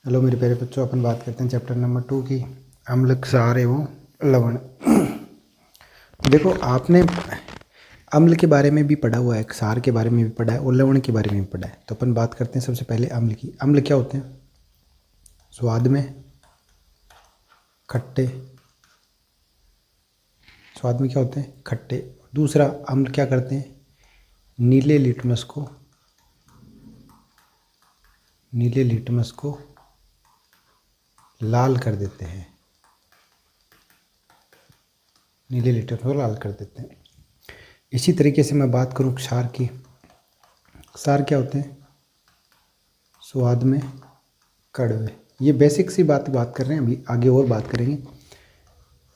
Hello मेरे प्यारे बच्चों, अपन बात करते हैं चैप्टर नंबर 2 की, अम्ल, क्षार एवं लवण। देखो, आपने अम्ल के बारे में भी पढ़ा हुआ है, क्षार के बारे में भी पढ़ा है और लवण के बारे में भी पढ़ा है। तो अपन बात करते हैं सबसे पहले अम्ल की। अम्ल क्या होते हैं? स्वाद में खट्टे। स्वाद में क्या होते हैं? खट्टे। दूसरा, अम्ल क्या करते हैं? नीले लिटमस को लाल कर देते हैं। नीले लिटमस को लाल कर देते हैं। इसी तरीके से मैं बात करूं क्षार की। क्षार क्या होते हैं? स्वाद में कड़वे। ये बेसिक सी बात कर रहे हैं, अभी आगे और बात करेंगे।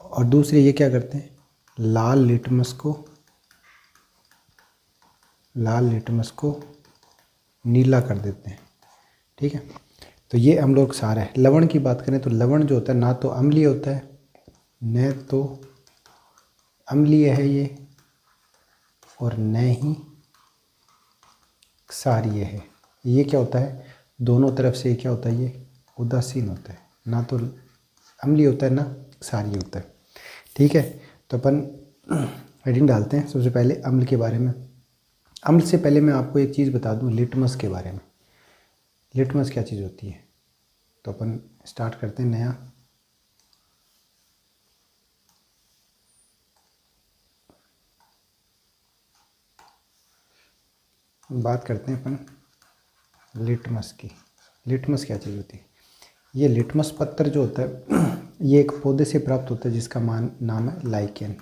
और दूसरे ये क्या करते हैं? लाल लिटमस को नीला कर देते हैं। ठीक है, तो ये हम लोग क्षार है। लवण की बात करें तो लवण जो होता है ना तो अम्लीय होता है, न तो अम्लीय है ये, और न ही क्षारीय है। ये क्या होता है? दोनों तरफ से क्या होता है? ये उदासीन होता है, ना तो अम्लीय होता है ना क्षारीय होता है। ठीक है, तो अपन हेडिंग डालते हैं सबसे पहले अम्ल के बारे में। अम्ल से पहले मैं आपको एक चीज़ बता दूं लिटमस के बारे में। लिटमस क्या चीज़ होती है? तो अपन स्टार्ट करते हैं नया। बात करते हैं अपन लिटमस की। लिटमस क्या चीज़ होती है? ये लिटमस पत्थर जो होता है ये एक पौधे से प्राप्त होता है जिसका नाम है लाइकेन।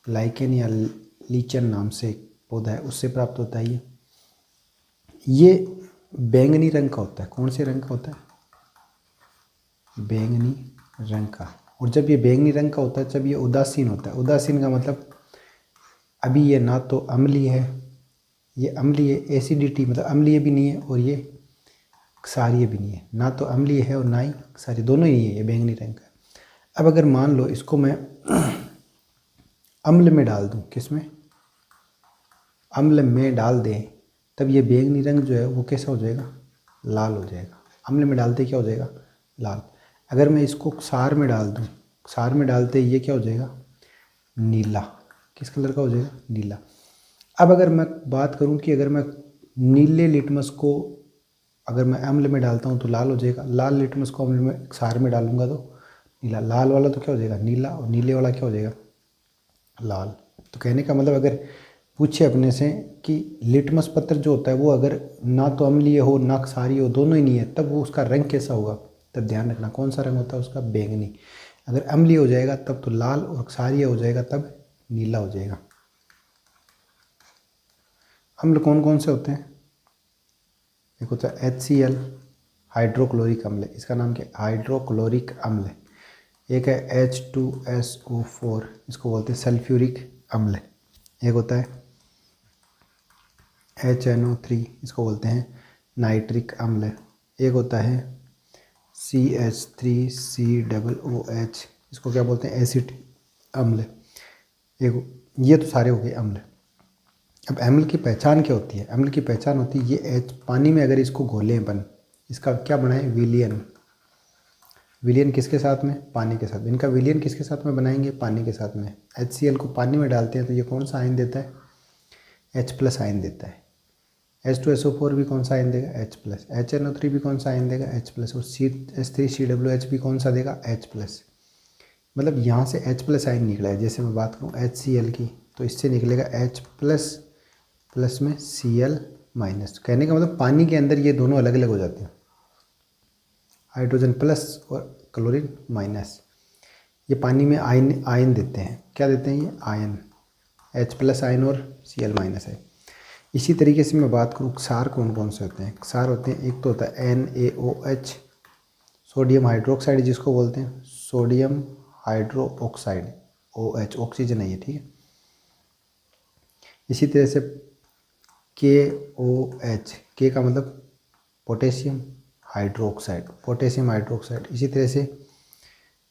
लाइकेन या लीचन नाम से एक पौधा है, उससे प्राप्त होता है ये बैंगनी रंग का होता है। कौन से रंग का होता है? बैंगनी रंग का। और जब ये बैंगनी रंग का होता है, जब ये उदासीन होता है। उदासीन का मतलब अभी ये ना तो अम्लीय है, ये अम्लीय एसिडिटी मतलब अम्लीय भी नहीं है, और ये क्षारीय भी नहीं है। ना तो अम्लीय है और ना ही क्षारीय, दोनों ही है ये बैंगनी रंग का। अब अगर मान लो इसको मैं अम्ल में डाल दूं, किसमें? अम्ल में डाल दें, तब ये बैंगनी रंग जो है वो कैसा हो जाएगा? लाल हो जाएगा। अम्ल में डालते क्या हो जाएगा? लाल। अगर मैं इसको क्षार में डाल दूं, क्षार में डालते ये क्या हो जाएगा? नीला। किस कलर का हो जाएगा? नीला। अब अगर मैं बात करूं कि अगर मैं नीले लिटमस को अगर मैं अम्ल में डालता हूं तो लाल हो जाएगा। लाल लिटमस को अम्ल में क्षार में डालूंगा तो नीला। लाल वाला तो क्या हो जाएगा? नीला। और नीले वाला क्या हो जाएगा? लाल। तो कहने का मतलब अगर पूछे अपने से कि लिटमस पत्र जो होता है वो अगर ना तो अम्लीय हो ना क्षारीय हो, दोनों ही नहीं है, तब वो उसका रंग कैसा होगा? तब ध्यान रखना कौन सा रंग होता है उसका? बैंगनी। अगर अम्लीय हो जाएगा तब तो लाल, और क्षारीय हो जाएगा तब नीला हो जाएगा। अम्ल कौन कौन से होते हैं? एक होता है HCl, हाइड्रोक्लोरिक अम्ल। इसका नाम क्या? हाइड्रोक्लोरिक अम्ल। एक है H2SO4, इसको बोलते हैं सल्फ्यूरिक अम्ल। एक होता है HNO3, इसको बोलते हैं नाइट्रिक अम्ल। एक होता है CH3COOH, इसको क्या बोलते हैं? एसिटिक अम्ल। एक ये तो सारे हो गए अम्ल। अब अम्ल की पहचान क्या होती है? अम्ल की पहचान होती है ये पानी में अगर इसको घोलें अपन, इसका क्या बनाए? विलियन। विलियन किसके साथ में? पानी के साथ। इनका विलियन किसके साथ में बनाएंगे? पानी के साथ में। HCl को पानी में डालते हैं तो ये कौन सा आयन देता है? H+ आयन देता है। H2SO4 भी कौन सा आयन देगा? H+। HNO3 भी कौन सा आयन देगा? H+। और CH3COOH भी कौन सा देगा? H+। मतलब यहाँ से H+ आयन निकला है। जैसे मैं बात करूँ HCl की, तो इससे निकलेगा H+ प्लस में Cl माइनस। कहने का मतलब पानी के अंदर ये दोनों अलग अलग हो जाते हैं, हाइड्रोजन प्लस और क्लोरीन माइनस। ये पानी में आयन देते हैं। क्या देते हैं? ये आयन, H+ आयन और Cl माइनस है। इसी तरीके से मैं बात करूँ क्षार कौन कौन से होते हैं? क्षार होते हैं, एक तो होता है NaOH, सोडियम हाइड्रोक्साइड जिसको बोलते हैं, sodium hydro oxide. OH oxygen है ये, ठीक है। इसी तरह से KOH, के का मतलब पोटेशियम हाइड्रोक्साइड, पोटेशियम हाइड्रोक्साइड। इसी तरह से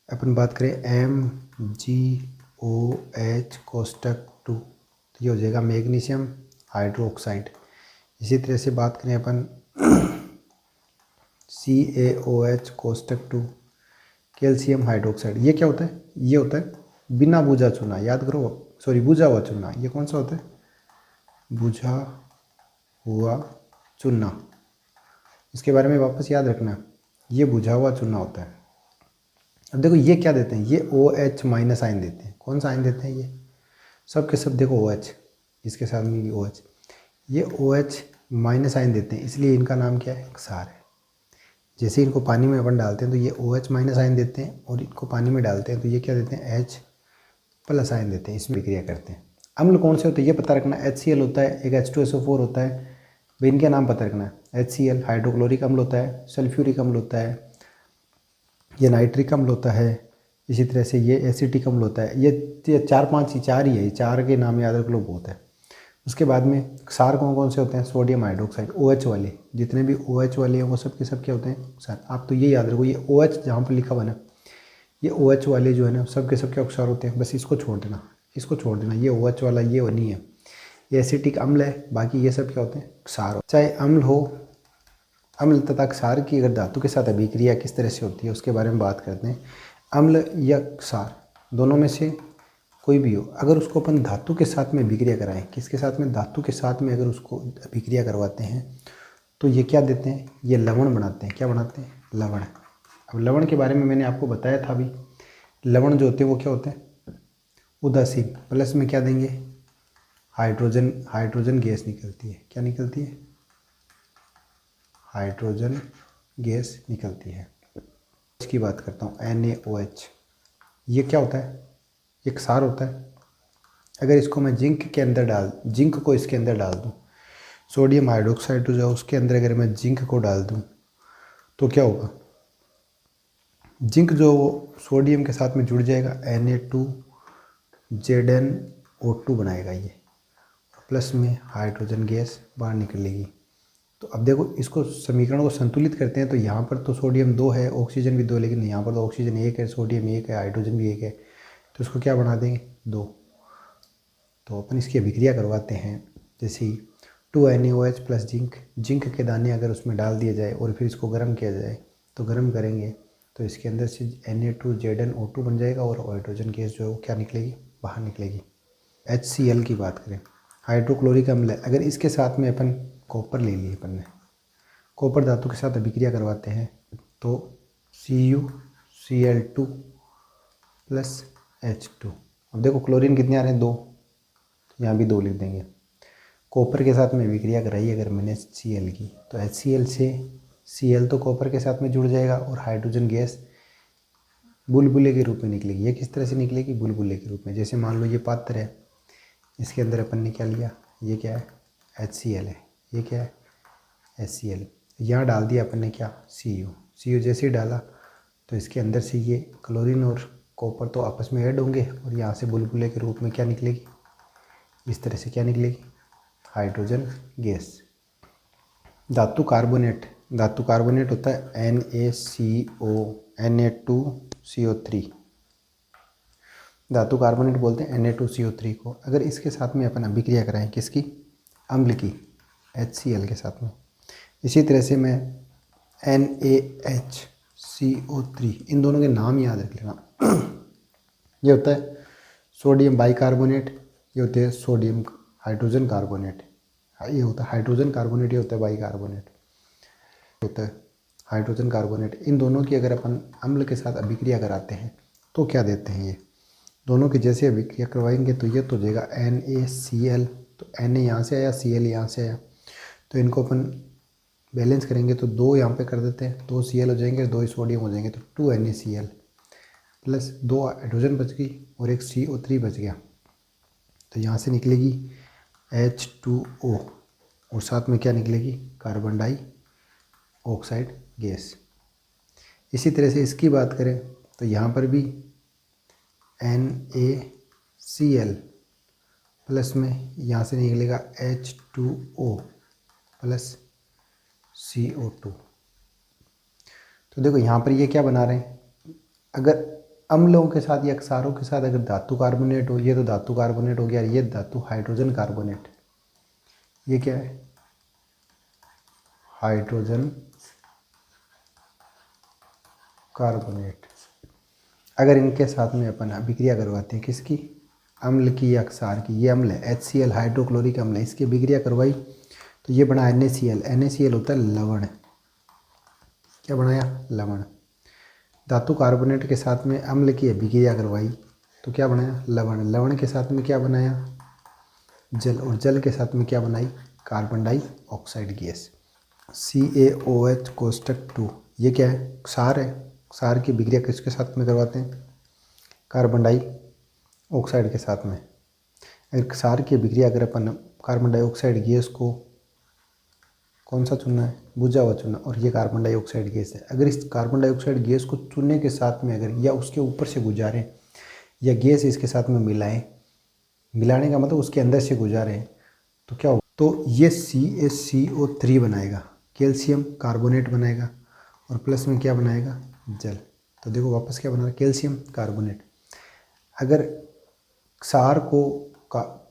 अपन बात करें MgOH कोष्टक 2, तो ये हो जाएगा मैग्नीशियम हाइड्रोक्साइड। इसी तरह से बात करें अपन CaOH कोष्टक 2 कैल्शियम हाइड्रोक्साइड। ये क्या होता है? ये होता है बिना बुझा चूना, याद करो, सॉरी बुझा हुआ चूना। ये कौन सा होता है? बुझा हुआ चूना। इसके बारे में वापस याद रखना, ये बुझा हुआ चूना होता है। अब देखो ये क्या देते हैं, ये OH माइनस आयन देते हैं। कौन सा आयन देते हैं? ये सब के सब देखो OH, इसके साथ में भी OH, ये OH माइनस आयन देते हैं, इसलिए इनका नाम क्या है? क्षार है। जैसे इनको पानी में अपन डालते हैं तो ये OH माइनस आयन देते हैं, और इनको पानी में डालते हैं तो ये क्या देते हैं? H प्लस आयन देते हैं, इसमें क्रिया करते हैं। अम्ल कौन से होते हैं ये पता रखना, HCl होता है, एक H2SO4 होता है, भाई इनके नाम पता रखना है। HCl हाइड्रोक्लोरिक अम्ल होता है, सल्फ्यूरिक अम्ल होता है, ये नाइट्रिक अम्ल होता है, इसी तरह से ये एसिटिक अम्ल होता है। ये चार ही है, ये चार के नाम याद रख लो, बहुत है। उसके बाद में क्षार कौन कौन से होते हैं? सोडियम हाइड्रोक्साइड, OH वाले, जितने भी OH वाले हैं वो सब के सब क्या होते हैं? क्षार। आप तो ये याद रखो, ये OH जहाँ पर लिखा हुआ ना, ये OH वाले जो है ना सब के सब क्या क्षार होते हैं? बस इसको छोड़ देना, इसको छोड़ देना, ये OH वाला ये नहीं है, ये एसिटिक अम्ल है, बाकी ये सब क्या होते हैं? क्षार। चाहे अम्ल हो, अम्ल तथा क्षार की अगर धातु के साथ अभिक्रिया किस तरह से होती है उसके बारे में बात करते हैं। अम्ल या क्षार दोनों में से कोई भी हो, अगर उसको अपन धातु के साथ में अभिक्रिया कराएं, किसके साथ में? धातु के साथ में अगर उसको अभिक्रिया करवाते हैं तो ये क्या देते हैं? ये लवण बनाते हैं। क्या बनाते हैं? लवण। अब लवण के बारे में मैंने आपको बताया था अभी, लवण जो होते हैं वो क्या होते हैं? उदासीन। प्लस में क्या देंगे? हाइड्रोजन गैस निकलती है। क्या निकलती है? हाइड्रोजन गैस निकलती है। इसकी बात करता हूँ, NaOH, ये क्या होता है? ये क्षार होता है। अगर इसको मैं जिंक को इसके अंदर डाल दूँ, सोडियम हाइड्रोक्साइड जो उसके अंदर अगर मैं जिंक को डाल दूँ तो क्या होगा? जिंक जो सोडियम के साथ में जुड़ जाएगा, Na2ZnO2 बनाएगा ये, प्लस में हाइड्रोजन गैस बाहर निकलेगी। तो अब देखो इसको समीकरण को संतुलित करते हैं तो यहाँ पर तो सोडियम 2 है, ऑक्सीजन भी 2, लेकिन यहाँ पर तो ऑक्सीजन 1 है, सोडियम 1 है, हाइड्रोजन भी 1 है, तो इसको क्या बना देंगे? 2। तो अपन इसकी अभिक्रिया करवाते हैं, जैसे 2NaOH प्लस जिंक के दाने अगर उसमें डाल दिए जाए और फिर इसको गर्म किया जाए, तो गर्म करेंगे तो इसके अंदर से Na2ZnO2 बन जाएगा और हाइड्रोजन गैस जो है वो क्या निकलेगी? बाहर निकलेगी। HCl की बात करें, हाइड्रोक्लोरिक अम्ल है, अगर इसके साथ में अपन कॉपर ले लिए, अपन ने कॉपर धातु के साथ अभिक्रिया करवाते हैं तो CuCl2 प्लस H2। अब देखो क्लोरीन कितने आ रहे हैं? 2, तो यहाँ भी 2 लिख देंगे। कॉपर के साथ में अभिक्रिया कराई अगर मैंने Cl की, तो HCl से Cl तो कॉपर के साथ में जुड़ जाएगा और हाइड्रोजन गैस बुलबुले के रूप में निकलेगी। ये किस तरह से निकलेगी? बुलबुले के रूप में। जैसे मान लो ये पात्र है, इसके अंदर अपन ने क्या लिया? ये क्या है? HCl है। ये क्या है? HCl। यहाँ डाल दिया अपन ने क्या? Cu जैसे ही डाला तो इसके अंदर से ये क्लोरीन और कॉपर तो आपस में ऐड होंगे और यहाँ से बुलबुले के रूप में क्या निकलेगी? इस तरह से क्या निकलेगी? Hydrogen gas. धातु कार्बोनेट होता है Na2CO3। धातु कार्बोनेट बोलते हैं Na2CO3 को। अगर इसके साथ में अपन अभिक्रिया कराएं, किसकी? अम्ल की, HCl के साथ में। इसी तरह से मैं NaHCO3, इन दोनों के नाम याद रख लेना। ये होता है सोडियम बाइकार्बोनेट, ये होते हैं सोडियम हाइड्रोजन कार्बोनेट, ये होता है हाइड्रोजन कार्बोनेट, ये होता है बाइकार्बोनेट, होता है हाइड्रोजन कार्बोनेट। इन दोनों की अगर अपन अम्ल के साथ अभिक्रिया कराते हैं तो क्या देते हैं? ये दोनों की जैसे अभिक्रिया करवाएंगे तो ये तो हो जाएगा NaCl, तो Na यहाँ से आया, Cl यहाँ से आया, तो इनको अपन बैलेंस करेंगे तो 2 यहाँ पे कर देते हैं, 2 Cl हो जाएंगे, 2 सोडियम हो जाएंगे, तो 2NaCl प्लस 2 हाइड्रोजन बच गई और एक CO3 बच गया, तो यहाँ से निकलेगी H2O और साथ में क्या निकलेगी? Carbon dioxide gas. इसी तरह से इसकी बात करें तो यहाँ पर भी NaCl प्लस में यहाँ से निकलेगा H2O प्लस CO2। तो देखो यहाँ पर ये क्या बना रहे हैं? अगर अम्लों के साथ या क्षारों के साथ अगर धातु कार्बोनेट हो, ये तो धातु कार्बोनेट हो गया, ये धातु हाइड्रोजन कार्बोनेट, ये क्या है? Hydrogen carbonate. अगर इनके साथ में अपन अभिक्रिया करवाते हैं किसकी, अम्ल की या क्षार की, ये अम्ल है HCl हाइड्रोक्लोरिक अम्ल है, इसकी अभिक्रिया करवाई तो ये बना NaCl। NaCl होता है लवण, क्या बनाया, लवण। धातु कार्बोनेट के साथ में अम्ल की अभिक्रिया करवाई तो क्या बनाया, लवण। लवण के साथ में क्या बनाया, जल, और जल के साथ में क्या बनाई, कार्बन डाइऑक्साइड गैस। CaOH कोष्टक 2, ये क्या है, क्षार है। क्षार की अभिक्रिया किसके साथ में करवाते हैं, कार्बन डाइऑक्साइड के साथ में। अगर क्षार की अभिक्रिया अगर अपन कार्बन डाइऑक्साइड गैस को कौन सा चुनना है, बुझा हुआ चुनना, और ये कार्बन डाइऑक्साइड गैस है। अगर इस कार्बन डाइऑक्साइड गैस को चुनने के साथ में अगर या उसके ऊपर से गुजारें या गैस इसके साथ में मिलाएं, मिलाने का मतलब उसके अंदर से गुजारें तो क्या होगा, तो ये CaCO3 बनाएगा, कैल्शियम कार्बोनेट बनाएगा, और प्लस में क्या बनाएगा, जल। तो देखो वापस क्या बना रहा है, कैल्शियम कार्बोनेट। अगर क्षार को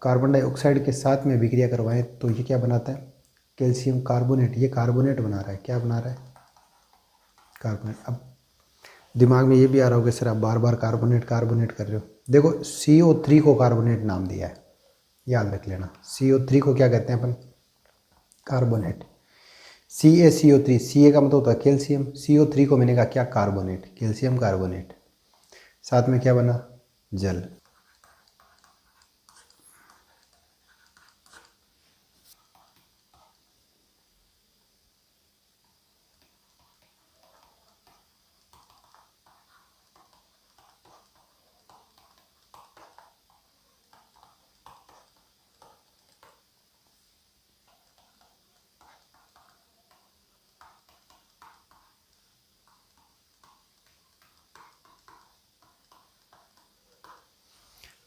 कार्बन डाइऑक्साइड के साथ में अभिक्रिया करवाएं तो ये क्या बनाता है, कैल्शियम कार्बोनेट। ये कार्बोनेट बना रहा है, क्या बना रहा है, कार्बोनेट। अब दिमाग में ये भी आ रहा होगा सर आप बार बार कार्बोनेट कार्बोनेट कर रहे हो। देखो CO3 को कार्बोनेट नाम दिया है, याद रख लेना। CO3 को क्या कहते हैं अपन, कार्बोनेट। CaCO3, Ca का मतलब होता है कैल्शियम, CO3 को मैंने कहा क्या, कार्बोनेट, कैल्शियम कार्बोनेट। साथ में क्या बना, जल।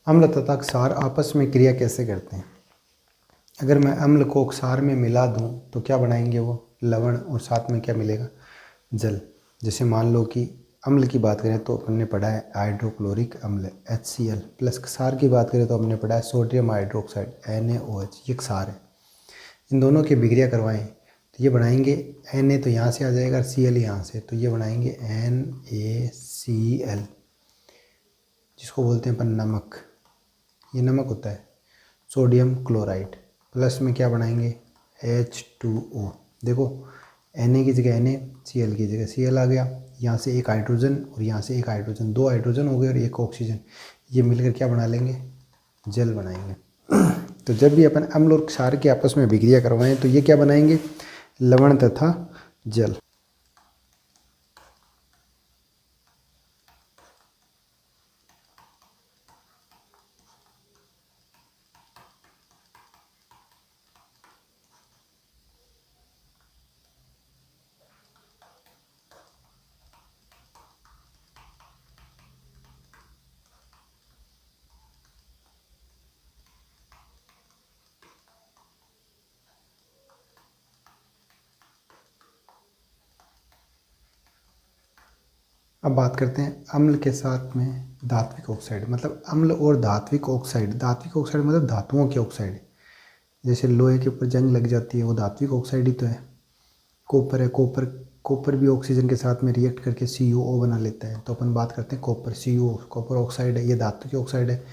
अम्ल तथा क्षार आपस में क्रिया कैसे करते हैं। अगर मैं अम्ल को क्षार में मिला दूं तो क्या बनाएंगे वो, लवण, और साथ में क्या मिलेगा, जल। जैसे मान लो कि अम्ल की बात करें तो हमने पढ़ा है हाइड्रोक्लोरिक अम्ल HCl, प्लस क्षार की बात करें तो हमने पढ़ा है सोडियम हाइड्रोक्साइड NaOH, ये क्षार है। इन दोनों की अभिक्रिया करवाएं तो ये बनाएंगे Na, तो यहाँ से आ जाएगा, Cl यहाँ से, तो ये बनाएंगे NaCl, जिसको बोलते हैं अपन नमक। ये नमक होता है, सोडियम क्लोराइड। प्लस में क्या बनाएंगे, H2O। देखो Na की जगह Na, Cl की जगह Cl आ गया, यहाँ से एक हाइड्रोजन और यहाँ से एक हाइड्रोजन, दो हाइड्रोजन हो गए और एक ऑक्सीजन, ये मिलकर क्या बना लेंगे, जल बनाएंगे। तो जब भी अपन अम्ल और क्षार के आपस में अभिक्रिया करवाएं तो ये क्या बनाएंगे, लवण तथा जल। अब बात करते हैं अम्ल के साथ में धात्विक ऑक्साइड, मतलब अम्ल और धात्विक ऑक्साइड। धात्विक ऑक्साइड मतलब धातुओं के ऑक्साइड, जैसे लोहे के ऊपर जंग लग जाती है वो धात्विक ऑक्साइड ही तो है। कॉपर है, कॉपर भी ऑक्सीजन के साथ में रिएक्ट करके CuO बना लेता है, तो अपन बात करते हैं कॉपर, CuO, कॉपर ऑक्साइड है, ये धातु की ऑक्साइड है।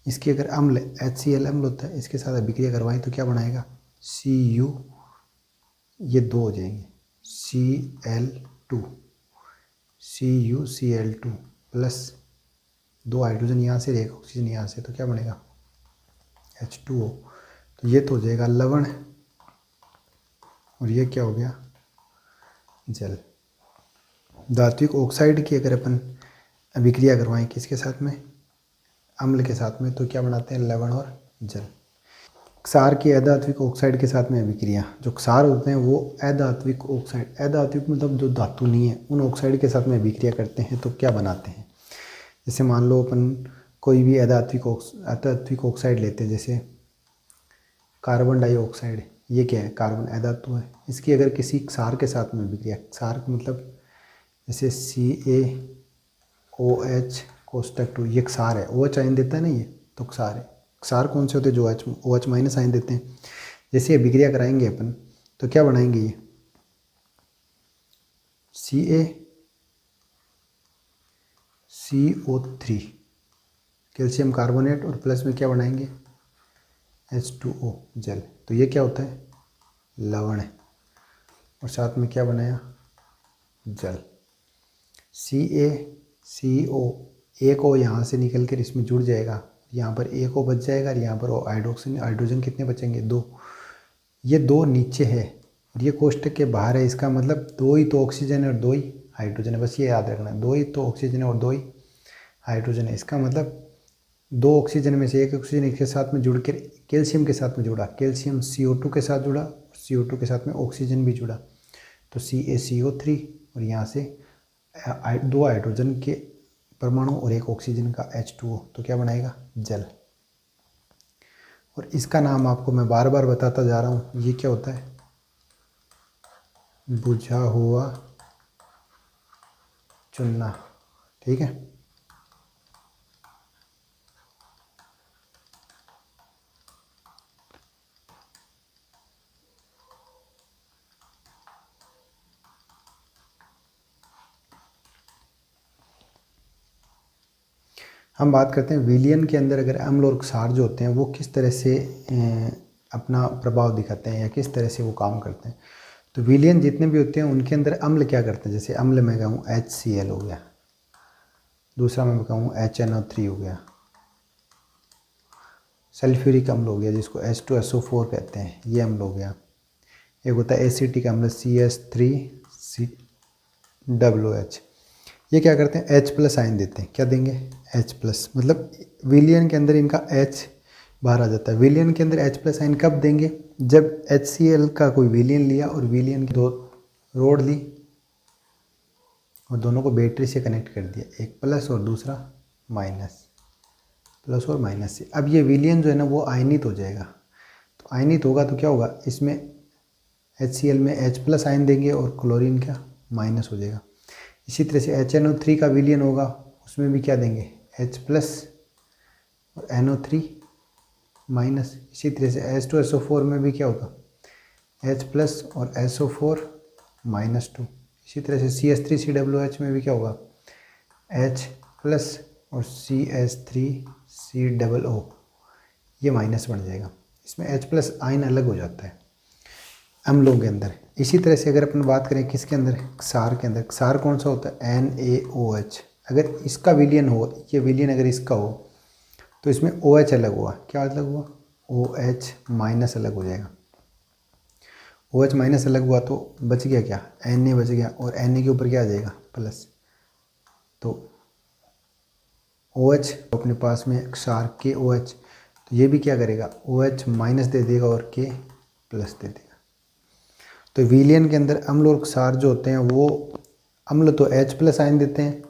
इसकी अगर अम्ल HCl अम्ल होता है, इसके साथ अभिक्रिया करवाएं तो क्या बनाएगा, Cu, ये दो हो जाएंगे, Cl2, CuCl2 प्लस दो हाइड्रोजन यहाँ से, एक ऑक्सीजन यहाँ से, तो क्या बनेगा, H2O। तो ये तो हो जाएगा लवण, और ये क्या हो गया, जल। धात्विक ऑक्साइड की अगर अपन अभिक्रिया करवाएं किसके साथ में, अम्ल के साथ में, तो क्या बनाते हैं, लवण और जल। क्षार की अधात्विक ऑक्साइड के साथ में अभिक्रिया, जो क्षार होते हैं वो अधात्विक ऑक्साइड, अधात्विक मतलब जो धातु नहीं है, उन ऑक्साइड के साथ में अभिक्रिया करते हैं तो क्या बनाते हैं। जैसे मान लो अपन कोई भी अधात्विक ऑक्साइड लेते हैं, जैसे कार्बन डाइऑक्साइड, ये क्या है, कार्बन अधातु है। इसकी अगर किसी क्षार के साथ में अभिक्रिया, क्षार मतलब जैसे CaOH कोष्टक 2, ये क्षार है, OH आयन देता है ना, ये तो क्षार है। क्षार कौन से होते हैं, जो OH माइनस आयन देते हैं। जैसे अभिक्रिया कराएंगे अपन तो क्या बनाएंगे, ये CO3 कैल्शियम कार्बोनेट और प्लस में क्या बनाएंगे H2O जल। तो ये क्या होता है लवण है और साथ में क्या बनाया जल। CaCO एक O यहाँ से निकल कर इसमें जुड़ जाएगा, यहाँ पर एक O बच जाएगा और यहाँ पर हाइड्रोजन कितने बचेंगे 2। ये 2 नीचे है और ये कोष्टक के बाहर है, इसका मतलब 2 ही तो ऑक्सीजन है और 2 ही हाइड्रोजन है। बस ये याद रखना, 2 ही तो ऑक्सीजन है और 2 ही हाइड्रोजन है। इसका मतलब 2 ऑक्सीजन में से एक ऑक्सीजन इसके साथ में जुड़ कर कैल्शियम के साथ में जुड़ा, कैल्शियम CO2 के साथ जुड़ा, CO2 के साथ में ऑक्सीजन भी जुड़ा, तो CaCO3 और यहाँ से 2 हाइड्रोजन के परमाणु और एक ऑक्सीजन का H2O, तो क्या बनाएगा जल। और इसका नाम आपको मैं बार बार बताता जा रहा हूँ, ये क्या होता है बुझा हुआ चुनना, ठीक है। हम बात करते हैं विलयन के अंदर अगर अम्ल और क्षार जो होते हैं वो किस तरह से अपना प्रभाव दिखाते हैं या किस तरह से वो काम करते हैं। तो विलयन जितने भी होते हैं उनके अंदर अम्ल क्या करते हैं, जैसे अम्ल मैं कहूँ HCl हो गया, दूसरा मैं कहूँ HNO3 हो गया, सल्फ्यूरिक अम्ल हो गया जिसको H2SO4 कहते हैं, ये अम्ल हो गया। एक होता है एसिटिक अम्ल CS3COOH, ये क्या करते हैं H+ आयन देते हैं, क्या देंगे H+, मतलब विलयन के अंदर इनका H बाहर आ जाता है। विलयन के अंदर H+ आयन कब देंगे, जब HCl का कोई विलयन लिया और विलयन की 2 रोड ली और दोनों को बैटरी से कनेक्ट कर दिया, एक प्लस और दूसरा माइनस, प्लस और माइनस से। अब ये विलयन जो है ना वो आयनित हो जाएगा, तो आयनित होगा तो क्या होगा, इसमें HCl में H+ आयन देंगे और क्लोरीन का माइनस हो जाएगा। इसी तरह से HNO3 का विलयन होगा, उसमें भी क्या देंगे H+ और NO3 माइनस। इसी तरह से H2SO4 में भी क्या होगा H+ और SO4 -2। इसी तरह से CH3COOH में भी क्या होगा H+ और CH3COO, ये माइनस बन जाएगा, इसमें H+ आयन अलग हो जाता है अम्लों के अंदर। इसी तरह से अगर अपन बात करें किसके अंदर, क्षार के अंदर, क्षार कौन सा होता है NaOH। अगर इसका विलयन हो, ये विलयन अगर इसका हो तो इसमें OH अलग हुआ, क्या अलग हुआ OH- अलग हो जाएगा। OH- अलग हुआ तो बच गया क्या Na बच गया, और Na के ऊपर क्या आ जाएगा प्लस, तो OH अपने पास में क्षार KOH, तो ये भी क्या करेगा OH- दे देगा और K+ दे देगा। तो विलयन के अंदर अम्ल और क्षार जो होते हैं वो अम्ल तो H+ आयन देते हैं,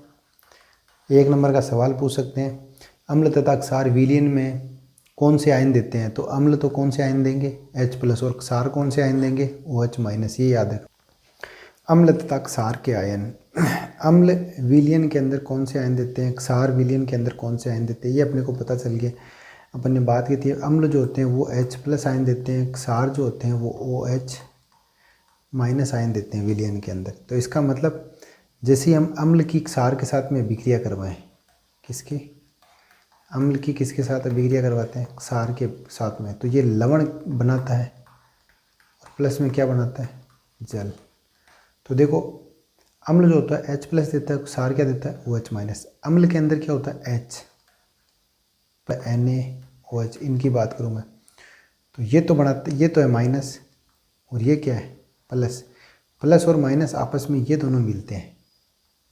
1 नंबर का सवाल पूछ सकते हैं अम्ल तथा क्षार विलयन में कौन से आयन देते हैं, तो अम्ल तो कौन से आयन देंगे H+ और क्षार कौन से आयन देंगे OH-, ये याद है। अम्ल तथा क्षार के आयन, अम्ल विलयन के अंदर कौन से आयन देते हैं, क्षार विलयन के अंदर कौन से आयन देते हैं, ये अपने को पता चल गया। अपन ने बात की थी अम्ल जो होते हैं वो H+ आयन देते हैं, क्षार जो होते हैं वो OH- आयन देते हैं विलयन के अंदर। तो इसका मतलब जैसे हम अम्ल की क्षार के साथ में अभिक्रिया करवाएं, किसकी अम्ल की किसके साथ अभिक्रिया करवाते हैं क्षार के साथ में, तो ये लवण बनाता है और प्लस में क्या बनाता है जल। तो देखो अम्ल जो होता है H+ देता है, क्षार क्या देता है OH-। अम्ल के अंदर क्या होता है H NaOH, इनकी बात करूँ मैं तो ये तो बनाते, ये तो है माइनस और ये क्या है प्लस। प्लस और माइनस आपस में ये दोनों मिलते हैं,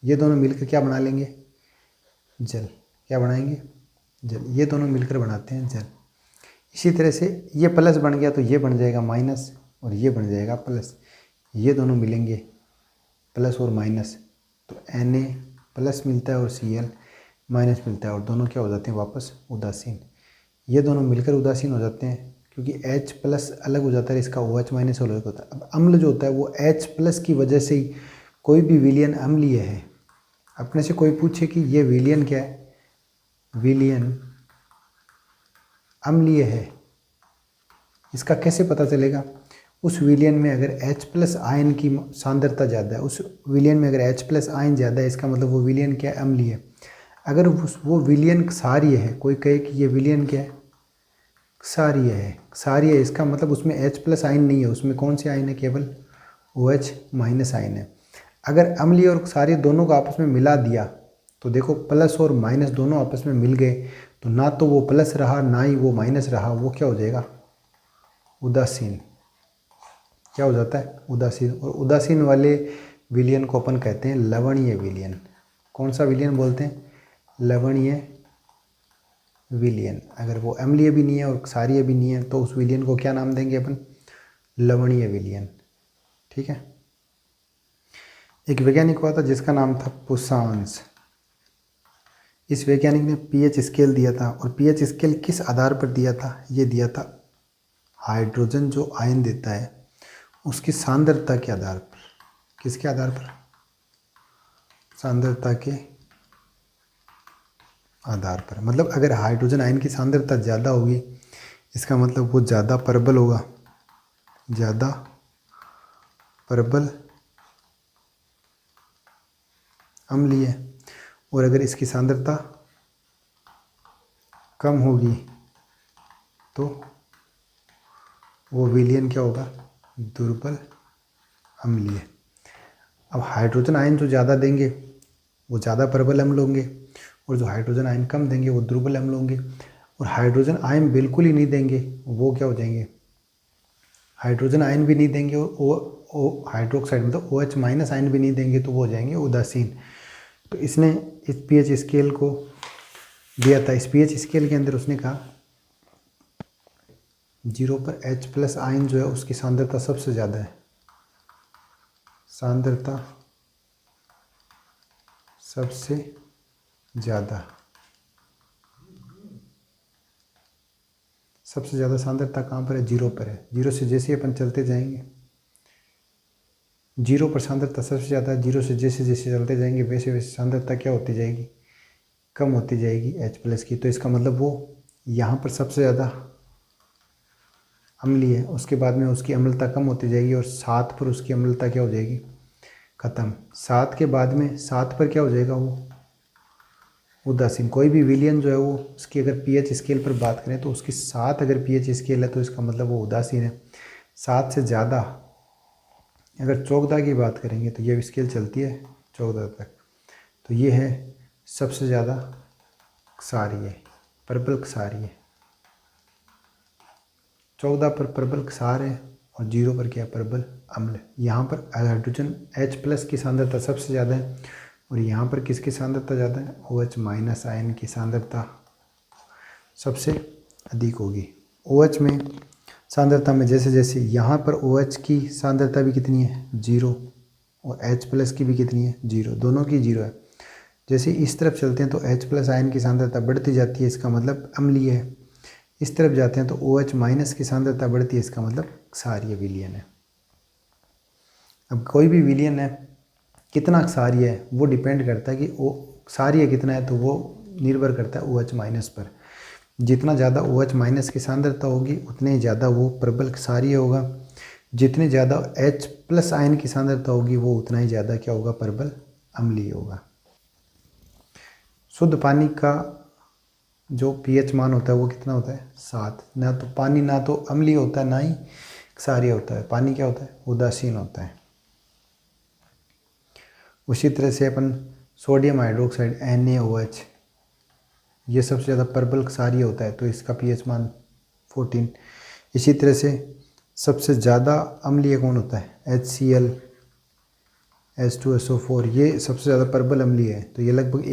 ये दोनों मिलकर क्या बना लेंगे जल, क्या बनाएंगे जल, ये दोनों मिलकर बनाते हैं जल। इसी तरह से ये प्लस बन गया तो ये बन जाएगा माइनस और ये बन जाएगा प्लस, ये दोनों मिलेंगे प्लस और माइनस, तो Na+ मिलता है और Cl- मिलता है और दोनों क्या हो जाते हैं वापस उदासीन। ये दोनों मिलकर उदासीन हो जाते हैं क्योंकि H+ अलग हो जाता है, इसका OH- अलग होता है। अब अम्ल जो होता है वो H+ की वजह से ही, कोई भी विलयन अम्लीय है, अपने से कोई पूछे कि ये विलयन क्या है, विलयन अम्लीय है, इसका कैसे पता चलेगा, उस विलयन में अगर H+ आयन की सांद्रता ज़्यादा है, उस विलयन में अगर H+ आयन ज़्यादा है, इसका मतलब वो विलयन क्या है अम्लीय है। अगर वो विलयन क्षारीय है, कोई कहे कि ये विलयन क्या है, क्षारीय है, क्षारीय है, इसका मतलब उसमें H+ आयन नहीं है, उसमें कौन से आयन है, केवल OH- आयन है। अगर अम्लीय और क्षारीय दोनों को आपस में मिला दिया तो देखो प्लस और माइनस दोनों आपस में मिल गए, तो ना तो वो प्लस रहा ना ही वो माइनस रहा, वो क्या हो जाएगा, उदासीन। क्या हो जाता है, उदासीन। और उदासीन वाले विलयन को अपन कहते हैं लवणीय विलयन। कौन सा विलयन बोलते हैं, लवणीय विलयन। अगर वो अम्लीय भी नहीं है और क्षारीय भी नहीं है तो उस विलयन को क्या नाम देंगे अपन, लवणीय विलयन। ठीक है। एक वैज्ञानिक हुआ था जिसका नाम था पुसांस। इस वैज्ञानिक ने पीएच स्केल दिया था, और पीएच स्केल किस आधार पर दिया था, ये दिया था हाइड्रोजन जो आयन देता है उसकी सांद्रता के आधार पर। किसके आधार पर, सांद्रता के आधार पर। मतलब अगर हाइड्रोजन आयन की सांद्रता ज़्यादा होगी इसका मतलब वो ज़्यादा प्रबल होगा, ज़्यादा प्रबल अम्लीय। और अगर इसकी सांद्रता कम होगी तो वो विलयन क्या होगा, दुर्बल अम्लीय। अब हाइड्रोजन आयन जो ज़्यादा देंगे वो ज़्यादा प्रबल अम्ल होंगे, और जो हाइड्रोजन आयन कम देंगे वो दुर्बल अम्ल होंगे। और हाइड्रोजन आयन बिल्कुल ही नहीं देंगे वो क्या हो जाएंगे, हाइड्रोजन आयन भी नहीं देंगे और हाइड्रोक्साइड मतलब OH- आयन भी नहीं देंगे तो वो हो जाएंगे उदासीन। तो इसने इस पीएच स्केल को दिया था। इस पीएच स्केल के अंदर उसने कहा 0 पर H+ आयन जो है उसकी सांद्रता सबसे ज़्यादा है, सांद्रता सबसे ज़्यादा, सबसे ज़्यादा सांद्रता कहाँ पर है, 0 पर है। 0 से जैसे अपन चलते जाएंगे 0 पर सांद्रता सबसे ज़्यादा है, 0 से जैसे जैसे चलते जाएंगे वैसे वैसे सांद्रता क्या होती जाएगी, कम होती जाएगी H+ की। तो इसका मतलब वो यहाँ पर सबसे ज़्यादा अम्लीय है, उसके बाद में उसकी अम्लता कम होती जाएगी, और 7 पर उसकी अम्लता क्या हो जाएगी, ख़त्म। 7 के बाद में 7 पर क्या हो जाएगा, वो उदासीन। कोई भी विलयन जो है वो उसकी अगर पीएच स्केल पर बात करें तो उसकी 7 अगर पीएच स्केल है तो इसका मतलब वो उदासीन है। 7 से ज़्यादा अगर 14 की बात करेंगे तो ये स्केल चलती है 14 तक, तो ये है सबसे ज़्यादा क्षारीय, प्रबल क्षारीय। 14 पर प्रबल क्षार है और 0 पर क्या है, प्रबल अम्ल। यहाँ पर हाइड्रोजन H+ की सांद्रता सबसे ज़्यादा है, और यहाँ पर किसकी सांद्रता ज़्यादा है, OH- आयन की सांद्रता सबसे अधिक होगी। OH में सांद्रता में जैसे जैसे यहाँ पर OH की सांद्रता भी कितनी है, 0, और H+ की भी कितनी है, 0, दोनों की 0 है। जैसे इस तरफ चलते हैं तो H+ आयन की सांद्रता बढ़ती जाती है, इसका मतलब अम्लीय है। इस तरफ जाते हैं तो OH- की सांद्रता बढ़ती है, इसका मतलब क्षारीय विलयन है। अब कोई भी विलयन है कितना क्षारीय है वो डिपेंड करता है कि वो क्षारीय कितना है, तो वो निर्भर करता है OH- पर। जितना ज़्यादा OH- की सांद्रता होगी उतने ही ज़्यादा वो प्रबल क्षारीय होगा। जितनी ज़्यादा H+ आयन की सांद्रता होगी वो उतना ही ज़्यादा क्या होगा, प्रबल अम्लीय होगा। शुद्ध पानी का जो पीएच मान होता है वो कितना होता है, 7। ना तो पानी ना तो अम्लीय होता है ना ही क्षारीय होता है, पानी क्या होता है, उदासीन होता है। उसी तरह से अपन सोडियम हाइड्रोक्साइड NaOH ये सबसे ज़्यादा प्रबल क्षारीय होता है, तो इसका पीएच मान 14। इसी तरह से सबसे ज़्यादा अम्लीय कौन होता है, HCl H2SO4 ये सबसे ज़्यादा प्रबल अम्लीय है, तो ये लगभग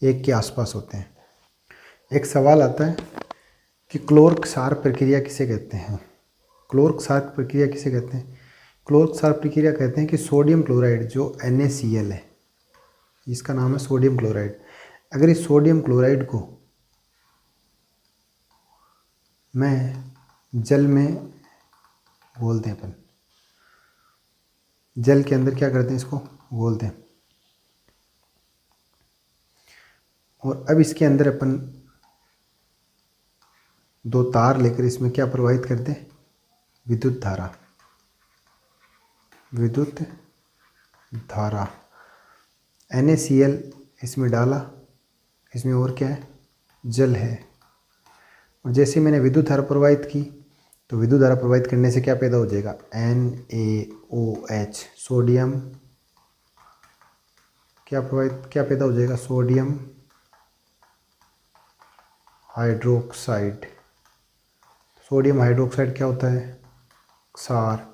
1 के आसपास होते हैं। एक सवाल आता है कि क्लोर क्षार प्रक्रिया किसे कहते हैं। क्लोर क्षार प्रक्रिया किसे कहते हैं, क्लोर क्षार प्रक्रिया कहते हैं कि सोडियम क्लोराइड जो NaCl है, इसका नाम है सोडियम क्लोराइड। अगर इस सोडियम क्लोराइड को मैं जल में घोलते हैं, अपन जल के अंदर क्या करते हैं, इसको घोलते हैं, और अब इसके अंदर अपन 2 तार लेकर इसमें क्या प्रवाहित करते हैं, विद्युत धारा, विद्युत धारा। NaCl इसमें डाला, इसमें और क्या है, जल है। और जैसे मैंने विद्युत धारा प्रवाहित की तो विद्युत धारा प्रवाहित करने से क्या पैदा हो जाएगा, NaOH, सोडियम क्या पैदा हो जाएगा, सोडियम हाइड्रोक्साइड। सोडियम हाइड्रोक्साइड क्या होता है, क्षार।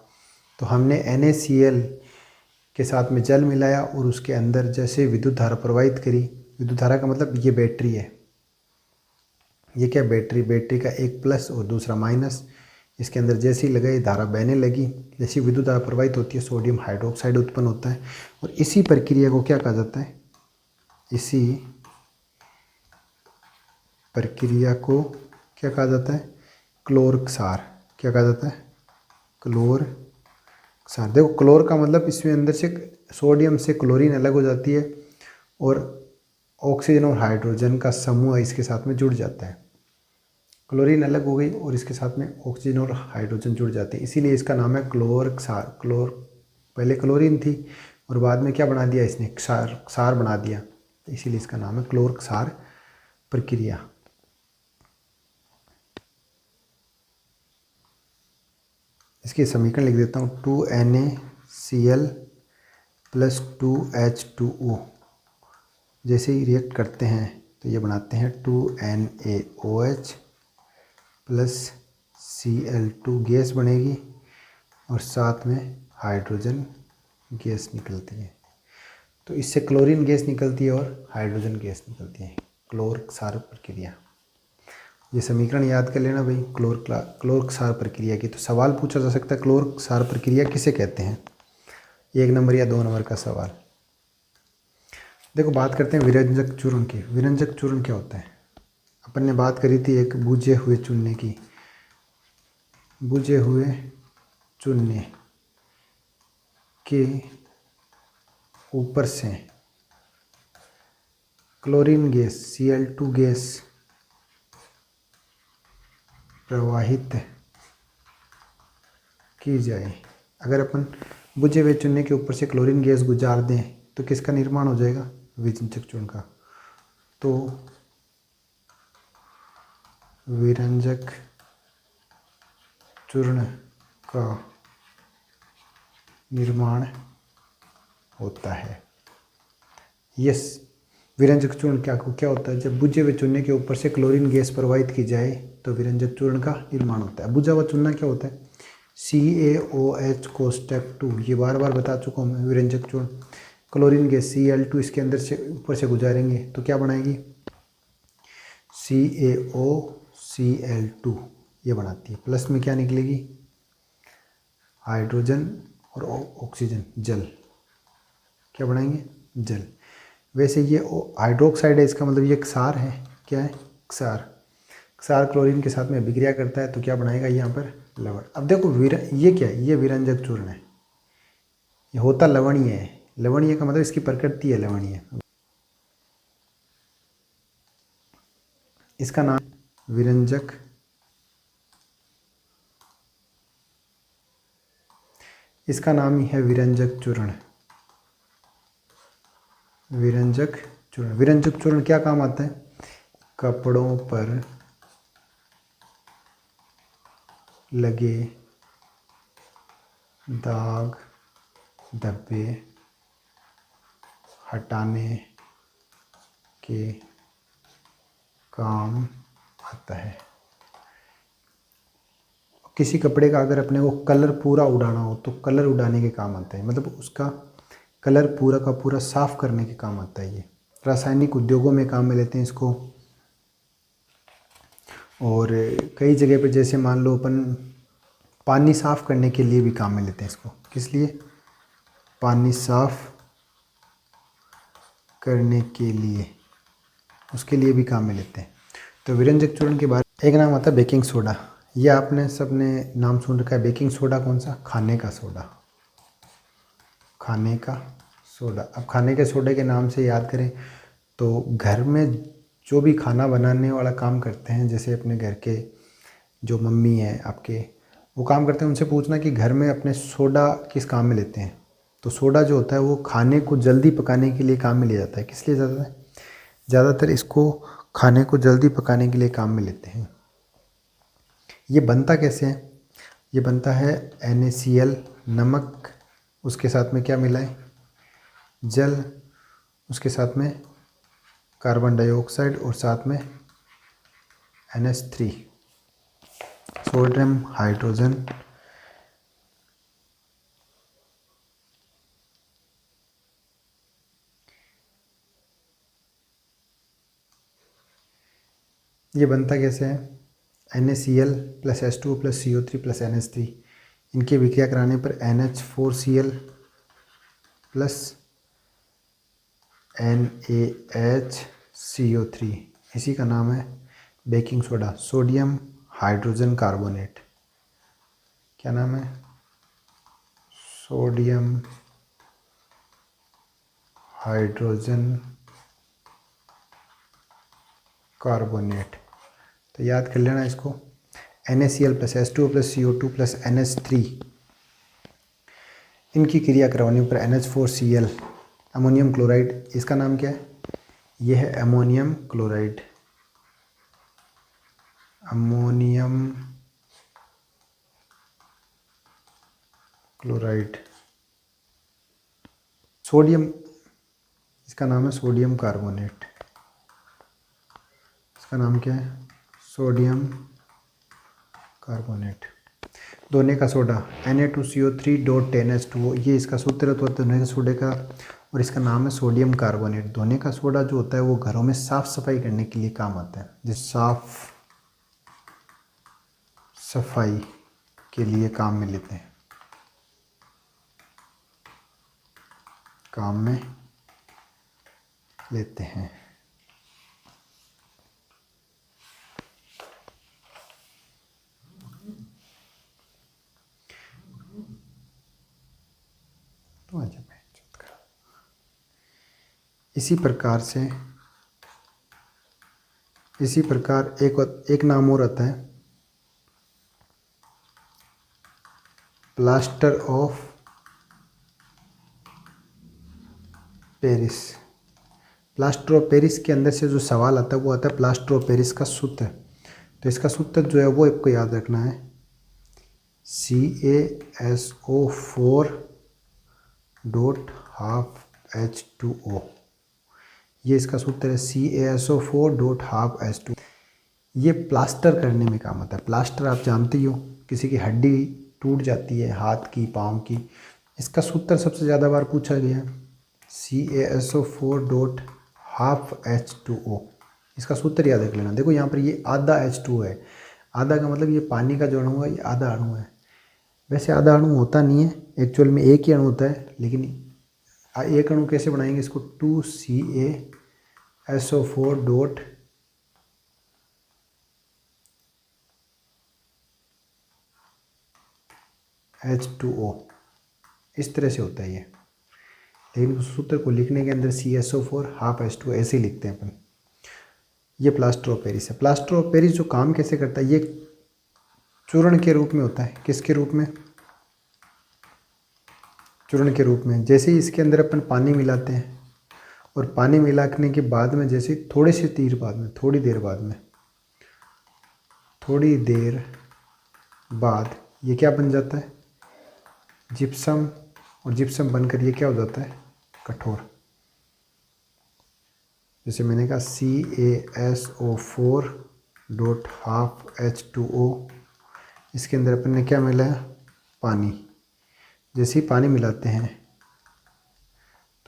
तो हमने NaCl के साथ में जल मिलाया और उसके अंदर जैसे विद्युत धारा प्रवाहित करी, विद्युत धारा का मतलब ये बैटरी है, ये क्या बैटरी का एक प्लस और दूसरा माइनस, इसके अंदर जैसे ही लगाई धारा बहने लगी, जैसी विद्युत धारा प्रवाहित होती है सोडियम हाइड्रोक्साइड उत्पन्न होता है। और इसी प्रक्रिया को क्या कहा जाता है, इसी प्रक्रिया को क्या कहा जाता है, क्लोर क्षार। क्या कहा जाता है, क्लोर क्षार। देखो क्लोर का मतलब इसमें अंदर से सोडियम से क्लोरीन अलग हो जाती है और ऑक्सीजन और हाइड्रोजन का समूह इसके साथ में जुड़ जाता है। क्लोरीन अलग हो गई और इसके साथ में ऑक्सीजन और हाइड्रोजन जुड़ जाते हैं, इसीलिए इसका नाम है क्लोर क्षार। क्लोर पहले क्लोरीन थी और बाद में क्या बना दिया इसने, क्षार बना दिया, तो इसीलिए इसका नाम है क्लोर क्षार प्रक्रिया। इसकी समीकरण लिख देता हूँ, 2NaCl + 2H2O। जैसे ही रिएक्ट करते हैं तो ये बनाते हैं 2NaOH + Cl2 गैस बनेगी और साथ में हाइड्रोजन गैस निकलती है। तो इससे क्लोरीन गैस निकलती है और हाइड्रोजन गैस निकलती है, क्लोर क्षार प्रक्रिया। ये समीकरण याद कर लेना भाई, क्लोर क्षार प्रक्रिया की। तो सवाल पूछा जा सकता है क्लोर क्षार प्रक्रिया किसे कहते हैं, 1 नंबर या 2 नंबर का सवाल। देखो बात करते हैं विरंजक चूर्ण की। विरंजक चूर्ण क्या होता है, अपन ने बात करी थी एक बुझे हुए चूने की। बुझे हुए चूने के ऊपर से क्लोरीन गैस Cl2 गैस प्रवाहित की जाए। अगर अपन बुझे हुए चूने के ऊपर से क्लोरीन गैस गुजार दें तो किसका निर्माण हो जाएगा, विरंजक चूर्ण का। तो विरंजक चूर्ण का निर्माण होता है। यस, विरंजक चूर्ण क्या होता है, जब बुझे हुए चूने के ऊपर से क्लोरीन गैस प्रवाहित की जाए तो विरंजक चूर्ण का निर्माण होता है। बुझा हुआ चूना क्या होता है, CaOH को स्टेप 2, ये बार बार बता चुका हूँ मैं। विरंजक चूर्ण क्लोरीन गैस Cl2 इसके अंदर से ऊपर से गुजारेंगे तो क्या बनाएगी, CaOCl2 ये बनाती है। प्लस में क्या निकलेगी, हाइड्रोजन और ऑक्सीजन, जल। क्या बनाएंगे, जल। वैसे ये हाइड्रोक्साइड है, इसका मतलब ये क्षार है। क्या है, क्षार। क्षार क्लोरीन के साथ में अभिक्रिया करता है तो क्या बनाएगा यहाँ पर, लवण। अब देखो ये क्या है, ये विरंजक चूर्ण है, ये होता लवणीय है। लवणीय का मतलब इसकी प्रकृति है लवणीय। इसका नाम विरंजक, इसका नाम ही है विरंजक चूर्ण। विरंजक चूर्ण। विरंजक चूर्ण क्या काम आता है, कपड़ों पर लगे दाग धब्बे हटाने के काम आता है। किसी कपड़े का अगर अपने को कलर पूरा उड़ाना हो तो कलर उड़ाने के काम आता है, मतलब उसका कलर पूरा का पूरा साफ करने के काम आता है। ये रासायनिक उद्योगों में काम में लेते हैं इसको। और कई जगह पे जैसे मान लो अपन पानी साफ़ करने के लिए भी काम में लेते हैं इसको। किस लिए, पानी साफ़ करने के लिए, उसके लिए भी काम में लेते हैं। तो विरंजक चूर्ण के बारे एक नाम आता है बेकिंग सोडा। यह आपने सबने नाम सुन रखा है। बेकिंग सोडा कौन सा, खाने का सोडा। खाने का सोडा। अब खाने के सोडे के नाम से याद करें तो घर में जो भी खाना बनाने वाला काम करते हैं, जैसे अपने घर के जो मम्मी हैं आपके, वो काम करते हैं, उनसे पूछना कि घर में अपने सोडा किस काम में लेते हैं। तो सोडा जो होता है वो खाने को जल्दी पकाने के लिए काम में लिया जाता है। किस लिए जाता है, ज़्यादातर इसको खाने को जल्दी पकाने के लिए काम में लेते हैं। ये बनता कैसे है? ये बनता है NaCl, नमक, उसके साथ में क्या मिला है? जल, उसके साथ में कार्बन डाइऑक्साइड और साथ में NH3, सोडियम हाइड्रोजन। ये बनता कैसे है? NaCl plus H2O plus CO3 plus NH3, इनकी विक्रिया कराने पर NH4Cl प्लस NaHCO3, इसी का नाम है baking soda, sodium hydrogen carbonate. क्या नाम है? Sodium hydrogen carbonate. तो याद कर लेना इसको, NaCl plus H2O plus CO2 plus NH3, इनकी क्रिया करवाने पर NH4Cl, अमोनियम क्लोराइड, इसका नाम क्या है? यह है ammonium chloride, ammonium chloride. Sodium, इसका नाम है सोडियम कार्बोनेट, इसका नाम क्या है? Sodium carbonate. धोने का सोडा Na2CO3.10H2O, ये इसका सूत्र होता है धोने के सोडे का, और इसका नाम है सोडियम कार्बोनेट। धोने का सोडा जो होता है वो घरों में साफ़ सफाई करने के लिए काम आता है, जिस साफ सफाई के लिए काम में लेते हैं, काम में लेते हैं। तो इसी प्रकार एक नाम और आता है, plaster of Paris. Plaster of Paris के अंदर से जो सवाल आता है वो आता है प्लास्टर ऑफ पेरिस का सूत्र। तो इसका सूत्र जो है वो आपको याद रखना है, CaSO4.12H2O, ये इसका सूत्र है, CaSO4.12H2। ये प्लास्टर करने में काम आता है। प्लास्टर आप जानते ही हो, किसी की हड्डी टूट जाती है हाथ की, पाँव की, इसका सूत्र सबसे ज़्यादा बार पूछा गया है, CaSO4.12H2O। इसका सूत्र याद रख लेना। देखो यहाँ पर ये आधा H2O है, आधा का मतलब ये पानी का जो अणु है ये आधा अणु है। वैसे आधा अणु होता नहीं है, एक्चुअल में एक ही अणु होता है, लेकिन एक अणु कैसे बनाएंगे इसको? 2CaSO4.H2O, इस तरह से होता है ये। लेकिन उस सूत्र को लिखने के अंदर CaSO4.12H2O ऐसे ही लिखते हैं अपन। ये प्लास्टर ऑफ पेरिस है। प्लास्टर ऑफ पेरिस जो काम कैसे करता है, ये चूर्ण के रूप में होता है। किसके रूप में? चूर्ण के रूप में। जैसे ही इसके अंदर अपन पानी मिलाते हैं, और पानी मिलाने के बाद में जैसे थोड़ी देर बाद ये क्या बन जाता है? जिप्सम, और जिप्सम बनकर ये क्या हो जाता है? कठोर। जैसे मैंने कहा CaSO4.12H2O, इसके अंदर अपन ने क्या मिला है? पानी। जैसे ही पानी मिलाते हैं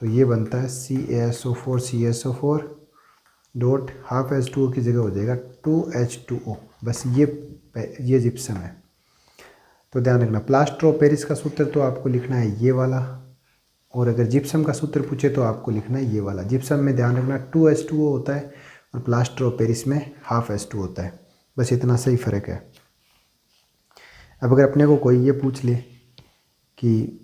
तो ये बनता है CaSO4 की जगह हो जाएगा 2H2O, बस ये जिप्सम है। तो ध्यान रखना, प्लास्टर ऑफ पेरिस का सूत्र तो आपको लिखना है ये वाला, और अगर जिप्सम का सूत्र पूछे तो आपको लिखना है ये वाला। जिप्सम में ध्यान रखना 2H2O होता है, और प्लास्टर ऑफ पेरिस में 1/2H2O होता है, बस इतना सही फ़र्क है। अब अगर अपने को कोई ये पूछ ले कि